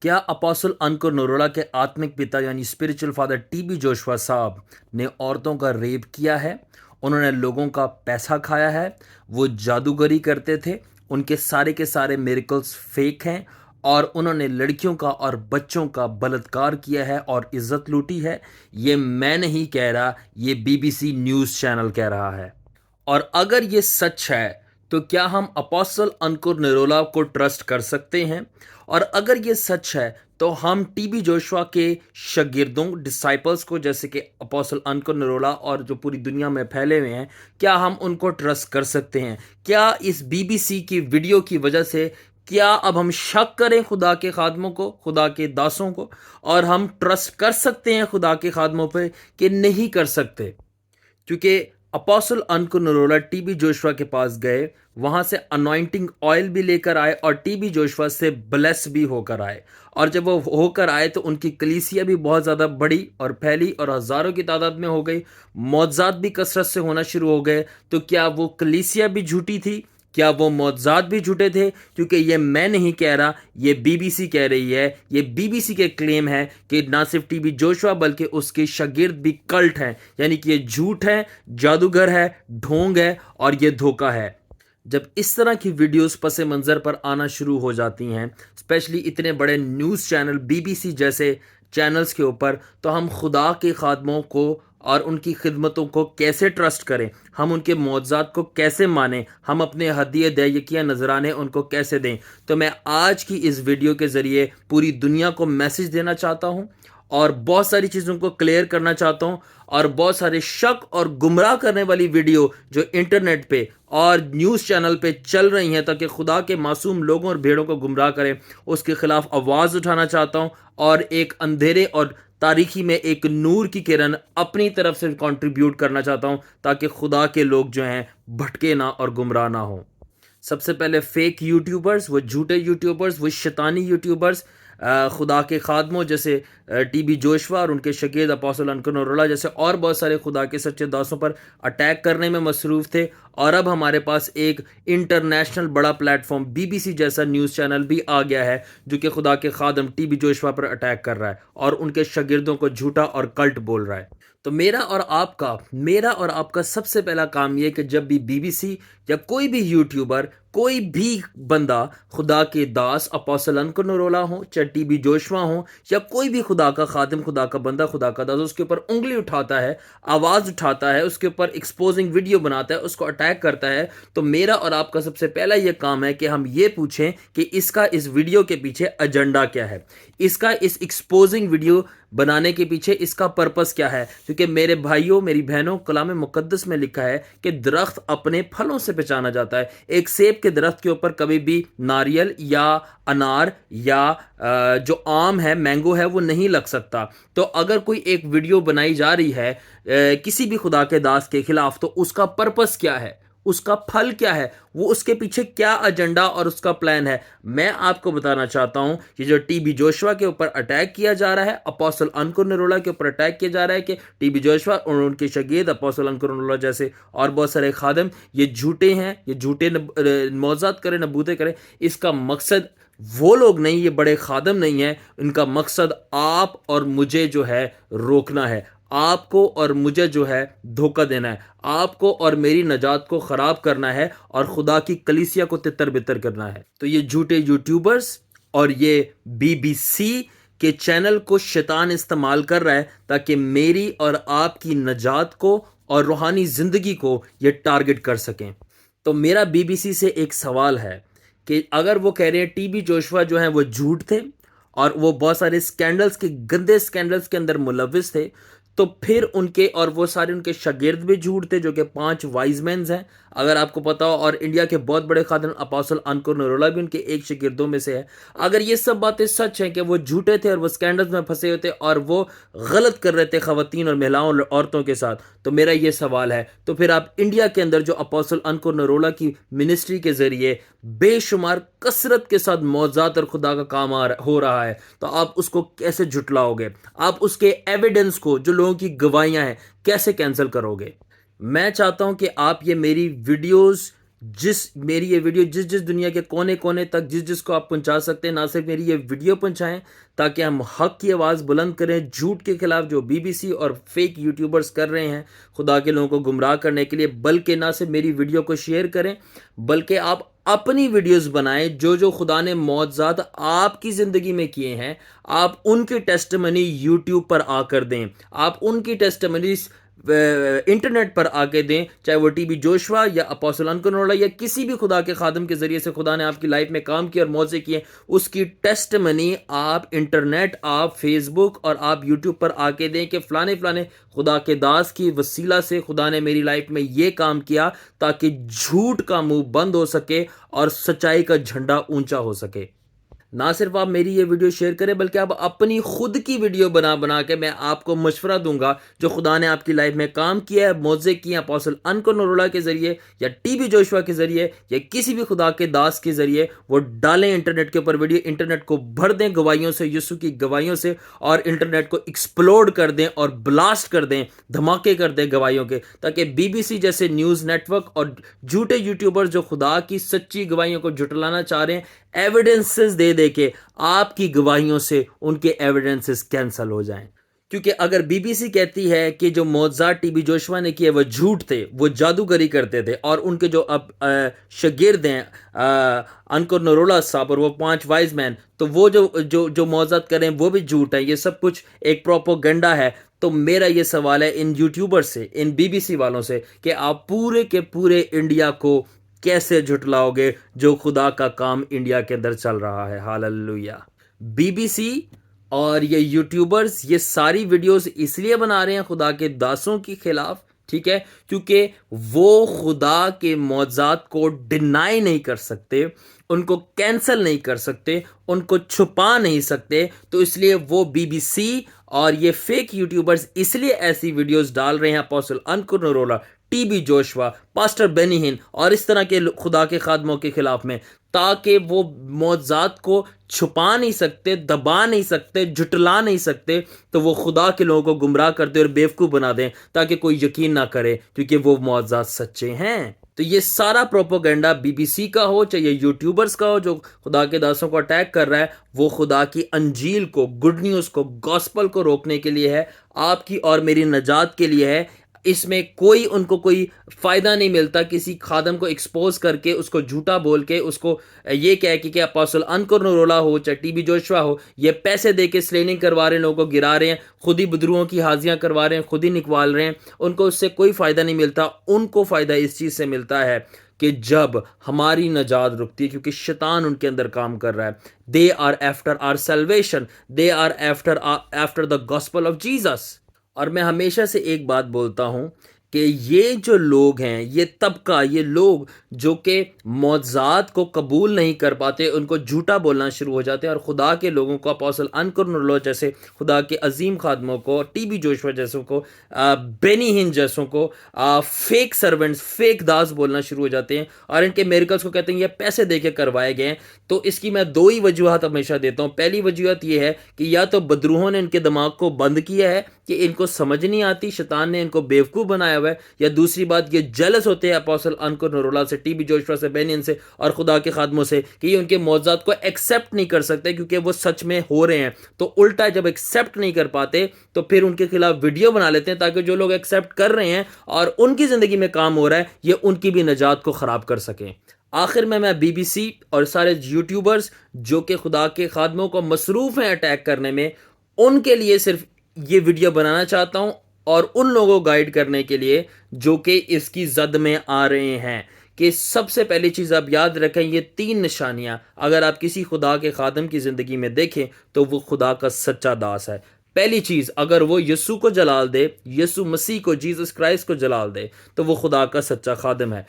کیا apostle incur Narula کے آتمک پتا یعنی spiritual father T B Joshua صاحب نے عورتوں کا ریپ کیا ہے؟ انہوں نے لوگوں کا پیسہ کھایا ہے، وہ جادوگری کرتے تھے، ان کے سارے میریکلز فیک ہیں، اور انہوں نے لڑکیوں کا اور بچوں کا بلاತ್کار کیا ہے اور عزت لوٹی ہے۔ یہ میں نہیں کہہ رہا، یہ B B C news channel کہہ رہا ہے۔ اور اگر یہ سچ ہے تو کیا ہم اپوسل انکر نرولا کو ٹرسٹ کر سکتے ہیں؟ اور اگر یہ سچ ہے تو ہم ٹی بی جوشوا کے شاگردوں ڈسائپلز کو، جیسے کہ اپوسل انکر نرولا اور جو پوری دنیا میں پھیلے ہوئے ہیں، کیا ہم ان کو ٹرسٹ کر سکتے ہیں؟ کیا اس بی بی سی کی ویڈیو کی وجہ سے کیا اب ہم شک کریں خدا کے خادموں کو، خدا کے داسوں کو، اور ہم ٹرسٹ کر سکتے ہیں خدا کے خادموں پہ کہ نہیں کر سکتے؟ کیونکہ apostle incur Narula T B Joshua کے پاس گئے، وہاں سے انوائنٹنگ آئل بھی لے کر آئے اور ٹی بی جوشوا سے بلیس بھی ہو کر آئے، اور جب وہ ہو کر آئے تو ان کی کلیسیا بھی بہت زیادہ بڑی اور پھیلی اور ہزاروں کی تعداد میں ہو گئی، معجزات بھی کثرت سے ہونا شروع ہو گئے۔ تو کیا وہ کلیسیا بھی جھوٹی تھی؟ کیا وہ معجزات بھی جھوٹے تھے؟ کیونکہ یہ میں نہیں کہہ رہا، یہ بی بی سی کہہ رہی ہے، یہ بی بی سی کے کلیم ہے کہ نہ صرف ٹی بی جوشوا بلکہ اس کے شاگرد بھی کلٹ ہیں، یعنی کہ یہ جھوٹ ہے، جادوگر ہے، ڈھونگ ہے اور یہ دھوکہ ہے۔ جب اس طرح کی ویڈیوز پس منظر پر آنا شروع ہو جاتی ہیں، اسپیشلی اتنے بڑے news channel B B C جیسے چینلز کے اوپر، تو ہم خدا کے خادموں کو اور ان کی خدمتوں کو کیسے ٹرسٹ کریں؟ ہم ان کے معجزات کو کیسے مانیں؟ ہم اپنے ہدیے دیکیا نذرانے ان کو کیسے دیں؟ تو میں آج کی اس ویڈیو کے ذریعے پوری دنیا کو میسج دینا چاہتا ہوں اور بہت ساری چیزوں کو کلیئر کرنا چاہتا ہوں، اور بہت سارے شک اور گمراہ کرنے والی ویڈیو جو انٹرنیٹ پہ اور نیوز چینل پہ چل رہی ہیں تاکہ خدا کے معصوم لوگوں اور بھیڑوں کو گمراہ کریں، اس کے خلاف آواز اٹھانا چاہتا ہوں، اور ایک اندھیرے اور تاریکی میں ایک نور کی کرن اپنی طرف سے کنٹریبیوٹ کرنا چاہتا ہوں تاکہ خدا کے لوگ جو ہیں بھٹکے نہ اور گمراہ نہ ہوں۔ سب سے پہلے فیک یوٹیوبرز، وہ جھوٹے یوٹیوبرز، وہ شیطانی یوٹیوبرز، خدا کے خادموں جیسے ٹی بی جوشوا اور ان کے شاگرد اپوسل انکر نرولا جیسے اور بہت سارے خدا کے سچے داسوں پر اٹیک کرنے میں مصروف تھے، اور اب ہمارے پاس ایک انٹرنیشنل بڑا platform B B C جیسا نیوز چینل بھی آ گیا ہے جو کہ خدا کے خادم ٹی بی جوشوا پر اٹیک کر رہا ہے اور ان کے شاگردوں کو جھوٹا اور کلٹ بول رہا ہے۔ تو میرا اور آپ کا سب سے پہلا کام یہ کہ جب بھی بی بی سی یا کوئی بھی یوٹیوبر، کوئی بھی بندہ خدا کے داس اپوسل انکر نرولا ہوں، چاہے ٹی بی جوشوا ہوں، یا کوئی بھی خدا کا خادم، خدا کا بندہ، خدا کا داس، اس کے اوپر انگلی اٹھاتا ہے، آواز اٹھاتا ہے، اس کے اوپر ایکسپوزنگ ویڈیو بناتا ہے، اس کو اٹیک کرتا ہے، تو میرا اور آپ کا سب سے پہلا یہ کام ہے کہ ہم یہ پوچھیں کہ اس کا اس ویڈیو کے پیچھے ایجنڈا کیا ہے، اس کا اس ایکسپوزنگ ویڈیو بنانے کے پیچھے اس کا پرپس کیا ہے؟ کیونکہ میرے بھائیوں، میری بہنوں، کلام مقدس میں لکھا ہے کہ درخت اپنے پھلوں سے پہچانا جاتا ہے۔ ایک سیب کے درخت کے اوپر کبھی بھی ناریل یا انار یا جو آم ہے، مینگو ہے، وہ نہیں لگ سکتا۔ تو اگر کوئی ایک ویڈیو بنائی جا رہی ہے کسی بھی خدا کے داس کے خلاف، تو اس کا پرپس کیا ہے؟ اس کا پھل کیا ہے؟ وہ اس کے پیچھے کیا ایجنڈا اور اس کا پلان ہے؟ میں آپ کو بتانا چاہتا ہوں کہ جو ٹی بی جوشوا کے اوپر اٹیک کیا جا رہا ہے، اپوسل انکر نرولا کے اوپر اٹیک کیا جا رہا ہے کہ ٹی بی جوشوا اور ان کے شاگرد اپوسل انکر نرولا جیسے اور بہت سارے خادم یہ جھوٹے ہیں، یہ جھوٹے معجزات کریں، نبوتیں کریں، اس کا مقصد وہ لوگ نہیں، یہ بڑے خادم نہیں ہیں، ان کا مقصد آپ اور مجھے جو ہے روکنا ہے، آپ کو اور مجھے جو ہے دھوکہ دینا ہے، آپ کو اور میری نجات کو خراب کرنا ہے اور خدا کی کلیسیا کو تتر بتر کرنا ہے۔ تو یہ جھوٹے یوٹیوبرز اور یہ بی بی سی کے چینل کو شیطان استعمال کر رہا ہے تاکہ میری اور آپ کی نجات کو اور روحانی زندگی کو یہ ٹارگٹ کر سکیں۔ تو میرا بی بی سی سے ایک سوال ہے کہ اگر وہ کہہ رہے ہیں ٹی بی جوشوا جو ہیں وہ جھوٹ تھے اور وہ بہت سارے سکینڈلز کے گندے سکینڈلز کے اندر ملوث تھے، تو پھر ان کے اور وہ سارے ان کے شاگرد بھی جھوٹ تھے جو کہ 5 وائز مینز ہیں، اگر آپ کو پتا ہو، اور انڈیا کے بہت بڑے خادم اپوسل انکر نرولا بھی ان کے ایک شاگردوں میں سے ہے۔ اگر یہ سب باتیں سچ ہیں کہ وہ جھوٹے تھے اور وہ سکینڈلز میں پھنسے ہوئے تھے اور وہ غلط کر رہے تھے خواتین اور مہلاؤں اور عورتوں کے ساتھ، تو میرا یہ سوال ہے، تو پھر آپ انڈیا کے اندر جو اپوسل انکر نرولا کی منسٹری کے ذریعے بے شمار کثرت کے ساتھ معجزات اور خدا کا کام ہو رہا ہے، تو آپ اس کو کیسے جھٹلاؤ گے؟ آپ اس کے ایویڈنس کو، جو لوگوں کی گواہیاں ہیں، کیسے کینسل کرو گے؟ میں چاہتا ہوں کہ آپ یہ میری ویڈیوز جس میری یہ ویڈیو جس دنیا کے کونے کونے تک جس کو آپ پہنچا سکتے ہیں، نہ صرف میری یہ ویڈیو پہنچائیں تاکہ ہم حق کی آواز بلند کریں، جھوٹ کے خلاف جو بی بی سی اور فیک یوٹیوبرز کر رہے ہیں خدا کے لوگوں کو گمراہ کرنے کے لیے، بلکہ نہ صرف میری ویڈیو کو شیئر کریں بلکہ آپ اپنی ویڈیوز بنائیں جو خدا نے معجزات آپ کی زندگی میں کیے ہیں، آپ ان کی ٹیسٹمنی یوٹیوب پر آ کر دیں، آپ ان کی ٹیسٹمنیز انٹرنیٹ پر آ کے دیں، چاہے وہ ٹی بی جوشوا یا اپوسل انکل نرولا یا کسی بھی خدا کے خادم کے ذریعے سے خدا نے آپ کی لائف میں کام کیا اور معجزے کیے، اس کی ٹیسٹمنی آپ انٹرنیٹ، آپ فیس بک اور آپ یوٹیوب پر آ کے دیں کہ فلانے فلانے خدا کے داس کی وسیلہ سے خدا نے میری لائف میں یہ کام کیا، تاکہ جھوٹ کا منہ بند ہو سکے اور سچائی کا جھنڈا اونچا ہو سکے۔ نہ صرف آپ میری یہ ویڈیو شیئر کریں بلکہ آپ اپنی خود کی ویڈیو بنا کے میں آپ کو مشورہ دوں گا جو خدا نے آپ کی لائف میں کام کیا ہے، معجزے کیے ہیں اپوسل انکل نرولا کے ذریعے یا ٹی بی جوشوا کے ذریعے یا کسی بھی خدا کے داس کے ذریعے، وہ ڈالیں انٹرنیٹ کے اوپر ویڈیو، انٹرنیٹ کو بھر دیں گواہیوں سے، یسوع کی گواہیوں سے، اور انٹرنیٹ کو ایکسپلوڈ کر دیں اور بلاسٹ کر دیں، دھماکے کر دیں گواہیوں کے، تاکہ بی بی سی جیسے نیوز نیٹ ورک اور جھوٹے یوٹیوبر جو خدا کی سچی گواہیوں کو جھٹلانا چاہ رہے ہیں، ایویڈنسز دے کے آپ کی گواہیوں سے ان کے ایویڈنسز کینسل ہو جائیں۔ کیونکہ اگر بی بی سی کہتی ہے کہ جو معجزات ٹی بی جوشوا نے کیے وہ جھوٹ تھے، وہ جادوگری کرتے تھے، اور ان کے جو اب شاگرد ہیں انکل نرولا صاحب اور وہ 5 وائز مین، تو وہ جو معجزات کریں وہ بھی جھوٹ ہے، یہ سب کچھ ایک پروپوگنڈا ہے، تو میرا یہ سوال ہے ان یوٹیوبر سے، ان بی بی سی والوں سے، کہ آپ پورے کے پورے انڈیا کو کیسے جھٹلاؤ گے جو خدا کا کام انڈیا کے اندر چل رہا ہے؟ ہاللویا۔ بی بی سی اور یہ یوٹیوبرز یہ ساری ویڈیوز اس لیے بنا رہے ہیں خدا کے داسوں کے خلاف، ٹھیک ہے، کیونکہ وہ خدا کے معجزات کو ڈینائی نہیں کر سکتے، ان کو کینسل نہیں کر سکتے، ان کو چھپا نہیں سکتے، تو اس لیے وہ بی بی سی اور یہ فیک یوٹیوبرز اس لیے ایسی ویڈیوز ڈال رہے ہیں apostle uncle Narula, T B Joshua, pastor بینی ہن اور اس طرح کے خدا کے خادموں کے خلاف میں، تاکہ وہ معجزات کو چھپا نہیں سکتے، دبا نہیں سکتے، جھٹلا نہیں سکتے، تو وہ خدا کے لوگوں کو گمراہ کر دیں اور بیوقوف بنا دیں، تاکہ کوئی یقین نہ کرے، کیونکہ وہ معجزات سچے ہیں۔ تو یہ سارا پروپوگنڈا بی بی سی کا ہو چاہے یوٹیوبرز کا ہو جو خدا کے داسوں کو اٹیک کر رہا ہے، وہ خدا کی انجیل کو، گڈ نیوز کو، گاسپل کو روکنے کے لیے ہے، آپ کی اور میری نجات کے لیے ہے۔ اس میں ان کو کوئی فائدہ نہیں ملتا کسی خادم کو ایکسپوز کر کے، اس کو جھوٹا بول کے، اس کو یہ کہہ کے کہ اپوسل انکل نرولا ہو چاہے ٹی بی جوشوا ہو، یہ پیسے دے کے سلیننگ کروا رہے ہیں، لوگوں کو گرا رہے ہیں، خود ہی بدروؤں کی حاضیاں کروا رہے ہیں، خود ہی نکوال رہے ہیں، ان کو اس سے کوئی فائدہ نہیں ملتا۔ ان کو فائدہ اس چیز سے ملتا ہے کہ جب ہماری نجات رکتی ہے، کیونکہ شیطان ان کے اندر کام کر رہا ہے۔ They are after are salvation, they are after the gospel of Jesus. اور میں ہمیشہ سے ایک بات بولتا ہوں کہ یہ جو لوگ ہیں، یہ طبقہ، یہ لوگ جو کہ معجزات کو قبول نہیں کر پاتے، ان کو جھوٹا بولنا شروع ہو جاتے ہیں، اور خدا کے لوگوں کو، اپوسل انکل نرولا جیسے خدا کے عظیم خادموں کو، ٹی بی جوشوا جیسوں کو، بینی ہن جیسوں کو فیک سرونٹس، فیک داس بولنا شروع ہو جاتے ہیں، اور ان کے میریکلز کو کہتے ہیں یہ پیسے دے کے کروائے گئے ہیں۔ تو اس کی میں 2 ہی وجوہات ہمیشہ دیتا ہوں۔ پہلی وجوہات یہ ہے کہ یا تو بدروہوں نے ان کے دماغ کو بند کیا ہے کہ ان کو سمجھ نہیں آتی، شیطان نے ان کو بیوقوف بنایا ہوا ہے، یا دوسری بات یہ جیلس ہوتے ہیں اپوسل انکل نرولا سے، ٹی بی جوشوا سے، بینین سے اور خدا کے خادموں سے، کہ یہ ان کے معجزات کو ایکسیپٹ نہیں کر سکتے کیونکہ وہ سچ میں ہو رہے ہیں۔ تو الٹا جب ایکسیپٹ نہیں کر پاتے تو پھر ان کے خلاف ویڈیو بنا لیتے ہیں، تاکہ جو لوگ ایکسیپٹ کر رہے ہیں اور ان کی زندگی میں کام ہو رہا ہے، یہ ان کی بھی نجات کو خراب کر سکیں۔ آخر میں بی بی سی اور سارے یوٹیوبرز جو کہ خدا کے خادموں کو مصروف ہیں اٹیک کرنے میں، ان کے لیے صرف یہ ویڈیو بنانا چاہتا ہوں، اور ان لوگوں کو گائیڈ کرنے کے لیے جو کہ اس کی زد میں آ رہے ہیں، کہ سب سے پہلی چیز آپ یاد رکھیں، یہ 3 نشانیاں اگر آپ کسی خدا کے خادم کی زندگی میں دیکھیں تو وہ خدا کا سچا داس ہے۔ پہلی چیز، اگر وہ یسوع کو جلال دے، یسوع مسیح کو، جیزس کرائسٹ کو جلال دے، تو وہ خدا کا سچا خادم ہے۔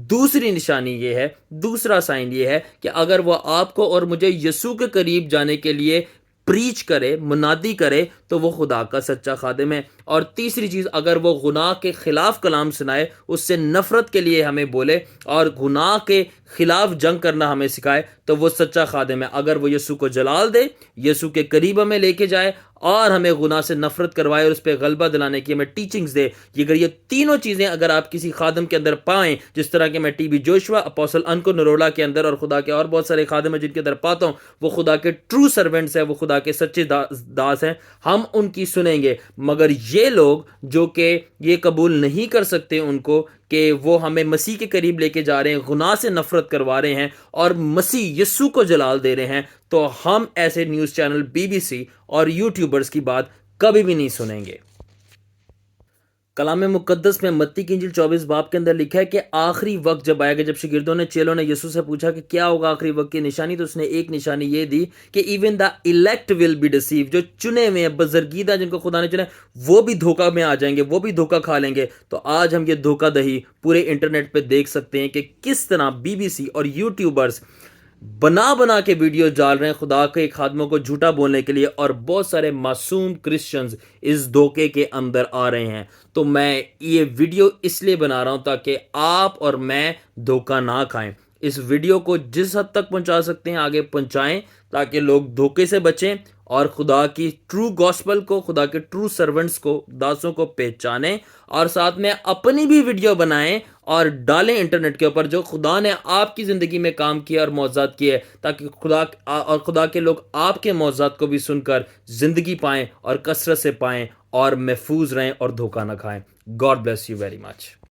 دوسری نشانی یہ ہے، دوسرا سائن یہ ہے کہ اگر وہ آپ کو اور مجھے یسوع کے قریب جانے کے لیے پریچ کرے، منادی کرے، تو وہ خدا کا سچا خادم ہے۔ اور تیسری چیز، اگر وہ گناہ کے خلاف کلام سنائے، اس سے نفرت کے لیے ہمیں بولے اور گناہ کے خلاف جنگ کرنا ہمیں سکھائے، تو وہ سچا خادم ہے. اگر وہ یسوع کو جلال دے, یسوع کے قریب ہمیں لے کے جائے اور ہمیں گناہ سے نفرت کروائے اور اس پہ غلبہ دلانے کی ہمیں ٹیچنگز دے, اگر یہ تینوں چیزیں اگر آپ کسی خادم کے اندر پائیں, جس طرح کہ میں ٹی بی جوشوا, اپوسل انکو نرولا کے اندر, اور خدا کے اور بہت سارے خادم ہیں جن کے اندر پاتا ہوں, وہ خدا کے ٹرو سرونٹس ہیں, وہ خدا کے سچے داس ہیں, ہم ان کی سنیں گے. مگر یہ لوگ جو کہ یہ قبول نہیں کر سکتے ان کو کہ وہ ہمیں مسیح کے قریب لے کے جا رہے ہیں, گناہ سے نفرت کروا رہے ہیں اور مسیح یسوع کو جلال دے رہے ہیں, تو ہم ایسے نیوز چینل BBC اور یوٹیوبرز کی بات کبھی بھی نہیں سنیں گے. کلام مقدس میں متی کی انجیل 24 باب کے اندر لکھا ہے کہ آخری وقت جب آئے گا, جب شاگردوں نے, چیلوں نے یسوع سے پوچھا کہ کیا ہوگا آخری وقت کی نشانی, تو اس نے ایک نشانی یہ دی کہ even the elect will be deceive, جو چنے ہوئے ہیں, بزرگیدہ جن کو خدا نے چنا, وہ بھی دھوکہ میں آ جائیں گے, وہ بھی دھوکہ کھا لیں گے. تو آج ہم یہ دھوکہ دہی پورے انٹرنیٹ پہ دیکھ سکتے ہیں کہ کس طرح BBC اور یوٹیوبرز بنا کے ویڈیو ڈال رہے ہیں خدا کے خادموں کو جھوٹا بولنے کے لیے, اور بہت سارے معصوم کرسچنز اس دھوکے کے اندر آ رہے ہیں. تو میں یہ ویڈیو اس لیے بنا رہا ہوں تاکہ آپ اور میں دھوکہ نہ کھائیں. اس ویڈیو کو جس حد تک پہنچا سکتے ہیں آگے پہنچائیں, تاکہ لوگ دھوکے سے بچیں اور خدا کی ٹرو گاسپل کو, خدا کے ٹرو سرونٹس کو, داسوں کو پہچانیں, اور ساتھ میں اپنی بھی ویڈیو بنائیں اور ڈالیں انٹرنیٹ کے اوپر جو خدا نے آپ کی زندگی میں کام کیا اور معجزات کیے, تاکہ خدا کے لوگ آپ کے معجزات کو بھی سن کر زندگی پائیں اور کثرت سے پائیں اور محفوظ رہیں اور دھوکہ نہ کھائیں. God bless you very much.